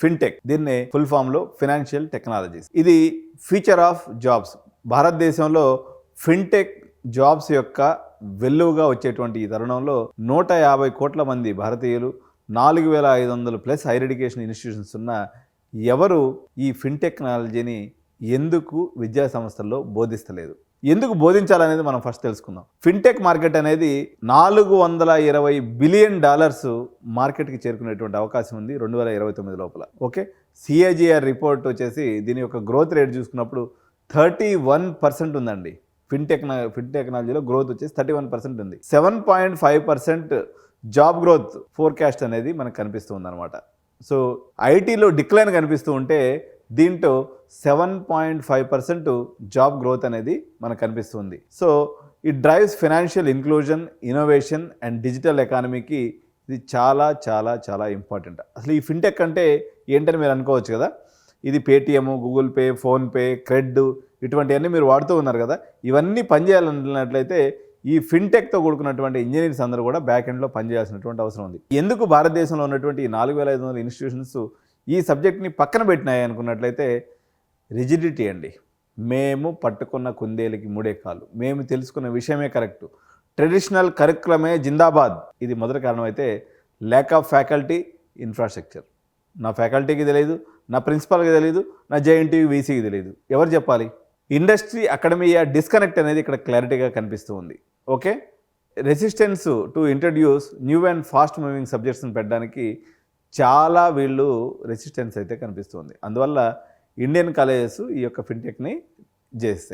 Fintech, దీన్ని full form లో financial technologies. ఇది ఫ్యూచర్ ఆఫ్ జాబ్స్. భారతదేశంలో ఫిన్టెక్ జాబ్స్ యొక్క వెల్లువగా వచ్చేటువంటి ఈ తరుణంలో 150 కోట్ల మంది భారతీయులు, 4500 ప్లస్ హైర్ ఎడ్యుకేషన్ ఇన్స్టిట్యూషన్స్ ఉన్న ఎవరు ఈ ఫిన్టెక్నాలజీని ఎందుకు విద్యా సంస్థల్లో బోధిస్తలేదు, ఎందుకు బోధించాలనేది మనం ఫస్ట్ తెలుసుకుందాం. ఫిన్టెక్ మార్కెట్ అనేది $420 బిలియన్ మార్కెట్కి చేరుకునేటువంటి అవకాశం ఉంది 2029 లోపల. ఓకే, సిఏజిఆర్ రిపోర్ట్ వచ్చేసి దీని యొక్క గ్రోత్ రేట్ చూసుకున్నప్పుడు 31% ఉందండి. ఫిన్టెక్నాలజీలో గ్రోత్ వచ్చేసి 31% ఉంది. 7.5% జాబ్ గ్రోత్ ఫోర్కాస్ట్ అనేది మనకు కనిపిస్తుంది అనమాట. సో ఐటీలో డిక్లైన్ కనిపిస్తూ ఉంటే దీంట్లో 7.5% జాబ్ గ్రోత్ అనేది మనకు కనిపిస్తుంది. So it drives financial inclusion, innovation and digital ఎకానమీకి ఇది చాలా చాలా చాలా ఇంపార్టెంట్. అసలు ఈ ఫిన్టెక్ అంటే ఏంటని మీరు అనుకోవచ్చు కదా. ఇది Paytm, Google pay, PhonePe, cred ఇటువంటివన్నీ మీరు వాడుతూ ఉన్నారు కదా. ఇవన్నీ పనిచేయాలన్నట్లయితే ఈ ఫిన్టెక్తో కూడుకున్నటువంటి ఇంజనీర్స్ అందరూ కూడా బ్యాక్ ఎండ్లో పనిచేయాల్సినటువంటి అవసరం ఉంది. ఎందుకు భారతదేశంలో ఉన్నటువంటి 4500 ఇన్స్టిట్యూషన్స్ ఈ సబ్జెక్ట్ని పక్కన పెట్టినాయి అనుకున్నట్లయితే, రిజిడిటీ అండి. మేము పట్టుకున్న కుందేలికి మూడే కాళ్ళు, మేము తెలుసుకున్న విషయమే కరెక్టు, ట్రెడిషనల్ కరికులమే జిందాబాద్, ఇది మొదటి కారణం అయితే ల్యాక్ ఆఫ్ ఫ్యాకల్టీ, ఇన్ఫ్రాస్ట్రక్చర్. నా ఫ్యాకల్టీకి తెలియదు, నా ప్రిన్సిపాల్కి తెలియదు, నా జేఎన్టీయూ వీసీకి తెలియదు, ఎవరు చెప్పాలి? ఇండస్ట్రీ అకాడమియా డిస్కనెక్ట్ అనేది ఇక్కడ క్లారిటీగా కనిపిస్తూ ఉంది. Okay, resistance to introduce new and fast moving సబ్జెక్ట్స్ని పెట్టడానికి చాలా వీళ్ళు రెసిస్టెన్స్ అయితే కనిపిస్తుంది. అందువల్ల ఇండియన్ కాలేజెస్ ఈ యొక్క ఫిన్టెక్ని చేస్తాయి.